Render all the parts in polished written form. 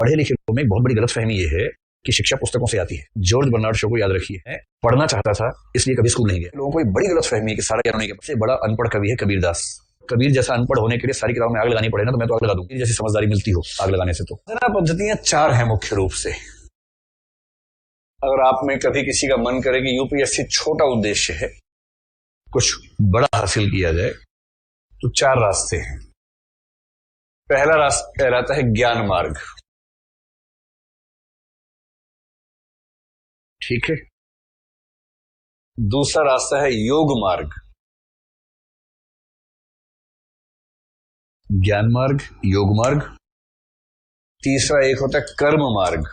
पढ़े लिखे लोगों में एक बहुत बड़ी गलतफहमी ये है कि शिक्षा पुस्तकों से आती है। जॉर्ज बर्नार्ड शॉ को याद रखिए, है पढ़ना चाहता था इसलिए कभी स्कूल नहीं गया। लोगों को एक बड़ी गलतफहमी है कि सारा ज्ञान होने के सबसे बड़ा अनपढ़ कवि है कबीरदास। कबीर जैसा अनपढ़ होने के लिए सारी किताबों में आग लगानी पड़े ना, तो मैं तो आग लगा दूं, जैसी समझदारी मिलती हो आग लगाने से। तो पद्धतियां 4 हैं मुख्य रूप से। अगर आप में कभी किसी का मन करे कि यूपीएससी छोटा उद्देश्य है, कुछ बड़ा हासिल किया जाए, तो 4 रास्ते हैं। पहला रास्ता कहलाता है ज्ञान मार्ग, ठीक है। दूसरा रास्ता है योग मार्ग, ज्ञान मार्ग, योग मार्ग। तीसरा एक होता है कर्म मार्ग,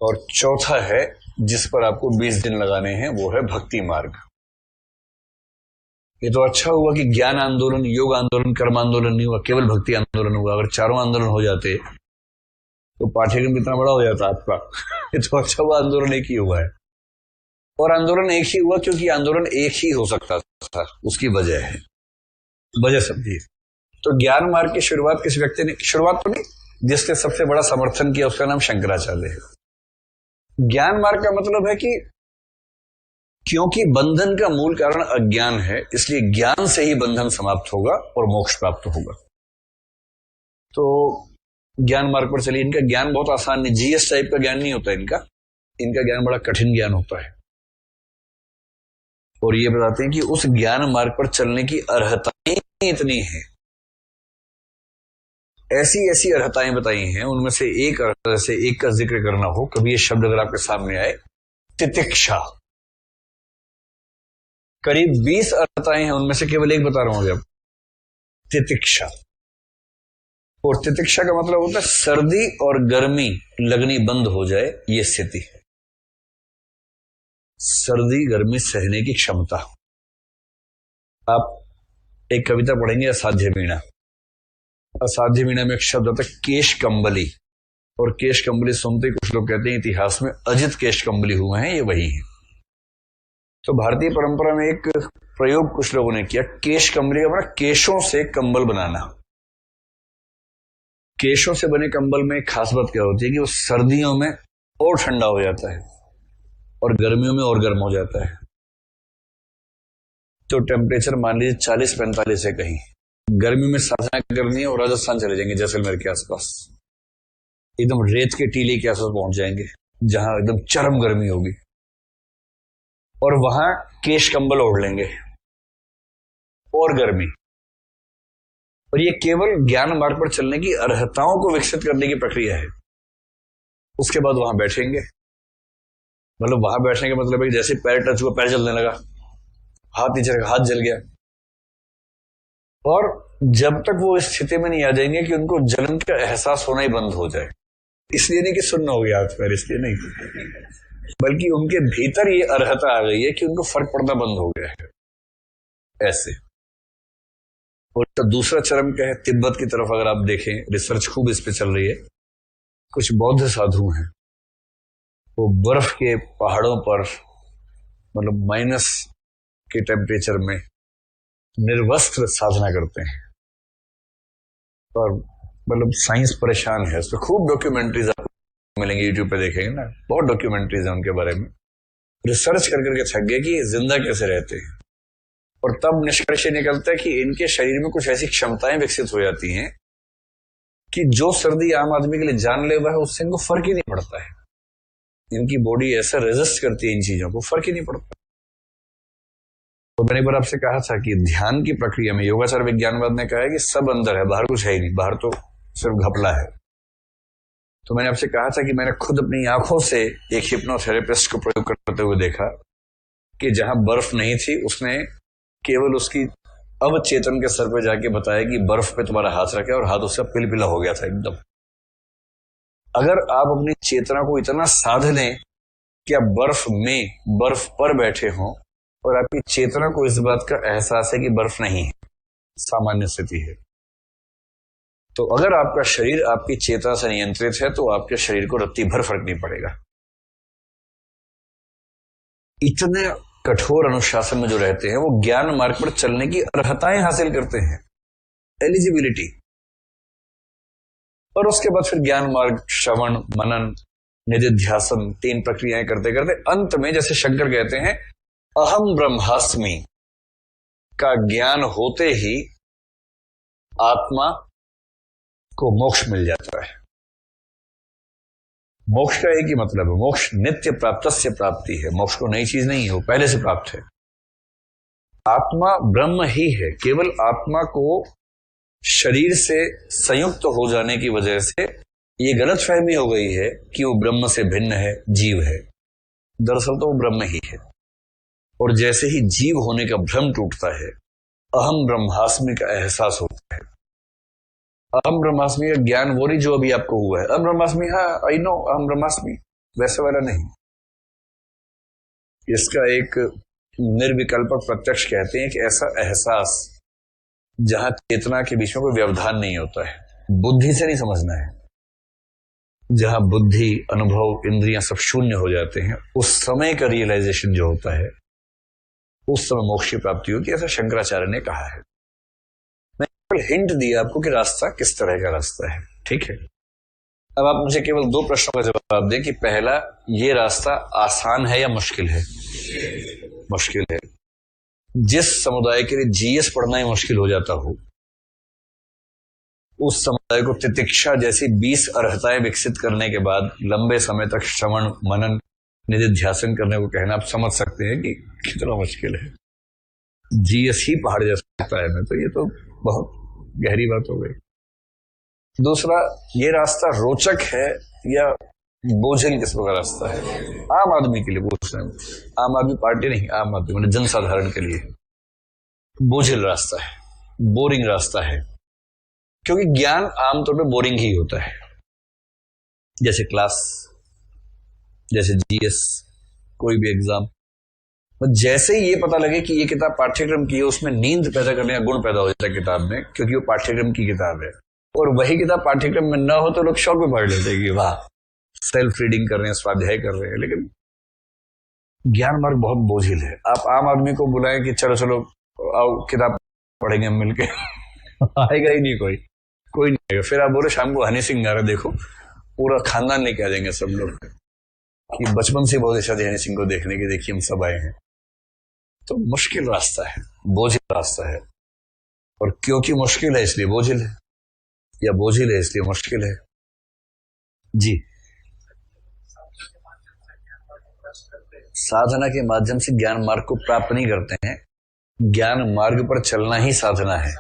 और चौथा है जिस पर आपको 20 दिन लगाने हैं, वो है भक्ति मार्ग। ये तो अच्छा हुआ कि ज्ञान आंदोलन, योग आंदोलन, कर्म आंदोलन नहीं हुआ, केवल भक्ति आंदोलन हुआ। अगर चारों आंदोलन हो जाते तो पाठ्यक्रम कितना बड़ा हो जाता आपका। ये तो अच्छा हुआ आंदोलन एक ही हुआ है, और आंदोलन एक ही हुआ क्योंकि आंदोलन एक ही हो सकता था, उसकी वजह है, वजह समझिए। तो ज्ञान मार्ग की शुरुआत किस व्यक्ति ने, शुरुआत तो नहीं, जिसने सबसे बड़ा समर्थन किया उसका नाम शंकराचार्य है। ज्ञान मार्ग का मतलब है कि क्योंकि बंधन का मूल कारण अज्ञान है, इसलिए ज्ञान से ही बंधन समाप्त होगा और मोक्ष प्राप्त होगा। तो ज्ञान मार्ग पर चलिए। इनका ज्ञान बहुत आसान नहीं, जीएस टाइप का ज्ञान नहीं होता इनका ज्ञान बड़ा कठिन ज्ञान होता है। और ये बताते हैं कि उस ज्ञान मार्ग पर चलने की अर्हताएं इतनी हैं, ऐसी ऐसी अर्हताएं बताई हैं। उनमें से एक अर्हता से एक का जिक्र करना हो, कभी ये शब्द अगर आपके सामने आए, तितिक्षा। करीब 20 अर्हताएं हैं, उनमें से केवल एक बता रहा हूं अभी आप, तितिक्षा। और तितिक्षा का मतलब होता है सर्दी और गर्मी लगनी बंद हो जाए, ये स्थिति। सर्दी गर्मी सहने की क्षमता। आप एक कविता पढ़ेंगे असाध्य वीणा। असाध्य वीणा में एक शब्द होता है केश कंबली, और केश कंबली सुनते ही कुछ लोग कहते हैं इतिहास में अजित केश कंबली हुए हैं, ये वही हैं। तो भारतीय परंपरा में एक प्रयोग कुछ लोगों ने किया, केश कंबली का मतलब केशों से कंबल बनाना। केशों से बने कंबल में एक खास बात क्या होती है कि वो सर्दियों में और ठंडा हो जाता है और गर्मियों में और गर्म हो जाता है। तो टेम्परेचर मान लीजिए 40-45 है कहीं, गर्मी में साधना करनी है और राजस्थान चले जाएंगे, जैसलमेर के आसपास, एकदम रेत के टीले के आसपास पहुंच जाएंगे जहां एकदम चरम गर्मी होगी, और वहां केश कंबल ओढ़ लेंगे और गर्मी। और ये केवल ज्ञान मार्ग पर चलने की अर्हताओं को विकसित करने की प्रक्रिया है। उसके बाद वहां बैठेंगे, मतलब वहां बैठने का मतलब है कि जैसे पैर टच हुआ पैर जलने लगा, हाथ नीचे रखा हाथ जल गया, और जब तक वो इस स्थिति में नहीं आ जाएंगे कि उनको जलन का एहसास होना ही बंद हो जाए। इसलिए नहीं कि सुनना हो गया हाथ पैर, इसलिए नहीं, बल्कि उनके भीतर ये अर्हता आ गई है कि उनको फर्क पड़ना बंद हो गया है, ऐसे। और तो दूसरा चरम क्या है, तिब्बत की तरफ अगर आप देखें, रिसर्च खूब इस पे चल रही है। कुछ बौद्ध साधु हैं, वो बर्फ के पहाड़ों पर, मतलब माइनस के टेम्परेचर में निर्वस्त्र साधना करते हैं, और मतलब साइंस परेशान है। उसमें खूब डॉक्यूमेंट्रीज आपको मिलेंगे, यूट्यूब पे देखेंगे ना, बहुत डॉक्यूमेंट्रीज हैं उनके बारे में। रिसर्च कर करके थक गए कि जिंदा कैसे रहते हैं, और तब निष्कर्ष निकलता है कि इनके शरीर में कुछ ऐसी क्षमताएं विकसित हो जाती हैं कि जो सर्दी आम आदमी के लिए जानलेवा है, उससे इनको फर्क ही नहीं पड़ता है। इनकी बॉडी ऐसा रेजिस्ट करती है इन चीजों को, फर्क ही नहीं पड़ता। तो मैंने एक बार आपसे कहा था कि ध्यान की प्रक्रिया में योगाचार विज्ञानवाद ने कहा है कि सब अंदर है, बाहर कुछ है ही नहीं, बाहर तो सिर्फ घपला है। तो मैंने आपसे कहा था कि मैंने खुद अपनी आंखों से एक हिप्नोथेरेपिस्ट को प्रयोग करते हुए देखा कि जहां बर्फ नहीं थी, उसने केवल उसकी अवचेतन के सर पे जाके बताया कि बर्फ पे तुम्हारा हाथ रखे, और हाथ उसका पिलपिला हो गया था एकदम। अगर आप अपनी चेतना को इतना साध लें कि आप बर्फ में, बर्फ पर बैठे हों, और आपकी चेतना को इस बात का एहसास है कि बर्फ नहीं है, सामान्य स्थिति है, तो अगर आपका शरीर आपकी चेतना से नियंत्रित है, तो आपके शरीर को रत्ती भर फर्क नहीं पड़ेगा। इतने कठोर अनुशासन में जो रहते हैं वो ज्ञान मार्ग पर चलने की अर्हताएं हासिल करते हैं, एलिजिबिलिटी। और उसके बाद फिर ज्ञान मार्ग, श्रवण, मनन, निधिध्यासन, 3 प्रक्रियाएं करते करते अंत में जैसे शंकर कहते हैं अहम ब्रह्मास्मि का ज्ञान होते ही आत्मा को मोक्ष मिल जाता है। मोक्ष का एक ही मतलब है, मोक्ष नित्य प्राप्तस्य प्राप्ति है। मोक्ष को नई चीज नहीं है, वो पहले से प्राप्त है। आत्मा ब्रह्म ही है, केवल आत्मा को शरीर से संयुक्त हो जाने की वजह से ये गलतफहमी हो गई है कि वो ब्रह्म से भिन्न है, जीव है। दरअसल तो वो ब्रह्म ही है। और जैसे ही जीव होने का भ्रम टूटता है, अहम ब्रह्मास्मि का एहसास होता है। अहम ब्रह्मास्मि का ज्ञान वो नहीं जो अभी आपको हुआ है। अहम ब्रह्मास्मि, हाँ आई नो अहम ब्रह्मास्मि, वैसे वाला नहीं। इसका एक निर्विकल्पक प्रत्यक्ष कहते हैं कि ऐसा एहसास जहां चेतना के बीच में कोई व्यवधान नहीं होता है, बुद्धि से नहीं समझना है, जहां बुद्धि, अनुभव, इंद्रियां सब शून्य हो जाते हैं, उस समय का रियलाइजेशन जो होता है, उस समय मोक्ष की प्राप्ति होती है, ऐसा शंकराचार्य ने कहा है। मैं केवल हिंट दिया आपको कि रास्ता किस तरह का रास्ता है, ठीक है। अब आप मुझे केवल 2 प्रश्नों का जवाब दें कि पहला, ये रास्ता आसान है या मुश्किल है? मुश्किल है। जिस समुदाय के लिए जीएस पढ़ना ही मुश्किल हो जाता हो, उस समुदाय को तितिक्षा जैसी 20 अर्हताएं विकसित करने के बाद लंबे समय तक श्रवण, मनन, निधिध्यासन करने को कहना, आप समझ सकते हैं कि कितना मुश्किल है। जीएस ही पहाड़ जैसा लगता है मैं तो, ये तो बहुत गहरी बात हो गई। दूसरा, ये रास्ता रोचक है या बोझिल किस्म का रास्ता है? आम आदमी के लिए पूछ रहे हैं, आम आदमी पार्टी नहीं, आम आदमी मतलब जनसाधारण के लिए बोझिल रास्ता है, बोरिंग रास्ता है। क्योंकि ज्ञान आमतौर पे बोरिंग ही होता है, जैसे क्लास, जैसे जीएस, कोई भी एग्जाम। जैसे ही ये पता लगे कि ये किताब पाठ्यक्रम की है, उसमें नींद पैदा करने का गुण पैदा हो जाता है किताब में, क्योंकि वो पाठ्यक्रम की किताब है। और वही किताब पाठ्यक्रम में ना हो तो लोग शौक में पढ़ लेते हैं कि वाह, सेल्फ रीडिंग कर रहे हैं, स्वाध्याय कर रहे हैं। लेकिन ज्ञान मार्ग बहुत बोझिल है। आप आम आदमी को बुलाएं कि चलो चलो आओ किताब पढ़ेंगे हम मिलके आएगा ही नहीं कोई, कोई नहीं आएगा। फिर आप बोले शाम को हनी सिंह गा रहे, देखो पूरा खानदान लेके आ जाएंगे सब लोग कि बचपन से बहुत इच्छा थी हनी सिंह को देखने की, देखिए हम सब आए हैं। तो मुश्किल रास्ता है, बोझिल रास्ता है। और क्योंकि मुश्किल है इसलिए बोझिल है, या बोझिल है इसलिए मुश्किल है। जी, साधना के माध्यम से ज्ञान मार्ग को प्राप्त नहीं करते हैं, ज्ञान मार्ग पर चलना ही साधना है।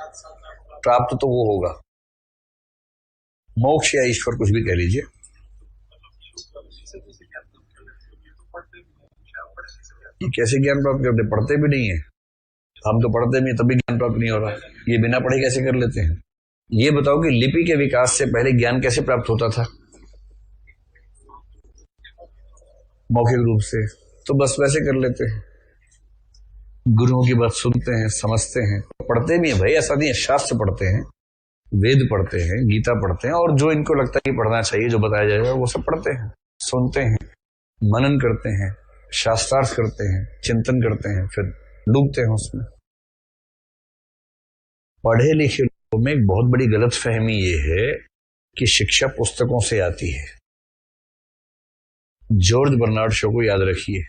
प्राप्त तो वो होगा, मोक्ष या ईश्वर, कुछ भी कह लीजिए। ये कैसे ज्ञान प्राप्त करते? पढ़ते भी नहीं है, हम तो पढ़ते भी तभी ज्ञान प्राप्त नहीं हो रहा। ये बिना पढ़े कैसे कर लेते हैं? ये बताओ कि लिपि के विकास से पहले ज्ञान कैसे प्राप्त होता था? मौखिक रूप से। तो बस वैसे कर लेते हैं, गुरुओं की बात सुनते हैं, समझते हैं, पढ़ते भी हैं भाई, ऐसा नहीं है। शास्त्र पढ़ते हैं, वेद पढ़ते हैं, गीता पढ़ते हैं, और जो इनको लगता है कि पढ़ना चाहिए, जो बताया जाएगा वो सब पढ़ते हैं, सुनते हैं, मनन करते हैं, शास्त्रार्थ करते हैं, चिंतन करते हैं, फिर डूबते हैं उसमें। पढ़े लिखे लोगों में एक बहुत बड़ी गलतफहमी ये है कि शिक्षा पुस्तकों से आती है। जॉर्ज बर्नार्ड शो को याद रखिए,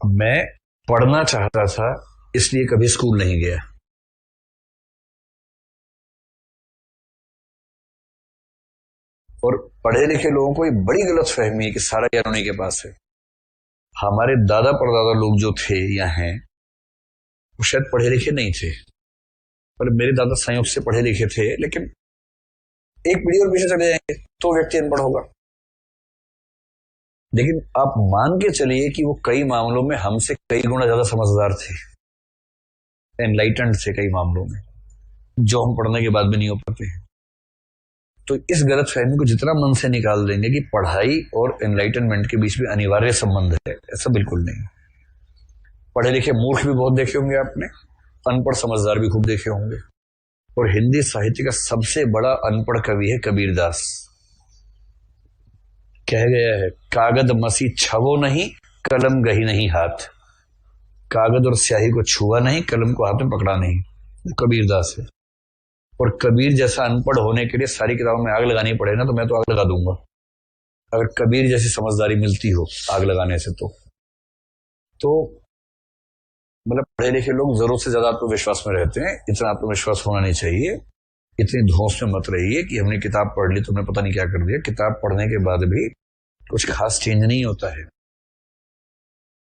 मैं पढ़ना चाहता था इसलिए कभी स्कूल नहीं गया। और पढ़े लिखे लोगों को ये बड़ी गलतफहमी है कि सारा ज्ञान उन्हीं के पास है। हमारे दादा परदादा लोग जो थे या हैं, वो शायद पढ़े लिखे नहीं थे, पर मेरे दादा संयोग से पढ़े लिखे थे। लेकिन एक पीढ़ी और पीछे चले जाएंगे तो व्यक्ति अनपढ़ होगा। लेकिन आप मान के चलिए कि वो कई मामलों में हमसे कई गुना ज्यादा समझदार थे, एनलाइटेंड थे कई मामलों में, जो हम पढ़ने के बाद भी नहीं हो पाते हैं। तो इस गलत फहमी को जितना मन से निकाल देंगे कि पढ़ाई और एनलाइटनमेंट के बीच में अनिवार्य संबंध है, ऐसा बिल्कुल नहीं। पढ़े लिखे मूर्ख भी बहुत देखे होंगे आपने, अनपढ़ समझदार भी खूब देखे होंगे। और हिंदी साहित्य का सबसे बड़ा अनपढ़ कवि है कबीरदास। कह गया है, कागद मसी छवो नहीं, कलम गही नहीं हाथ, कागज और स्याही को छुआ नहीं, कलम को हाथ में पकड़ा नहीं, कबीरदास है। और कबीर जैसा अनपढ़ होने के लिए सारी किताबों में आग लगानी पड़े ना, तो मैं तो आग लगा दूंगा, अगर कबीर जैसी समझदारी मिलती हो आग लगाने से। तो मतलब पढ़े लिखे लोग जरूरत से ज्यादा आत्मविश्वास में रहते हैं, इतना आत्मविश्वास होना नहीं चाहिए। इतनी धौंस में मत रहिए कि हमने किताब पढ़ ली तो हमने पता नहीं क्या कर दिया। किताब पढ़ने के बाद भी कुछ खास चेंज नहीं होता है।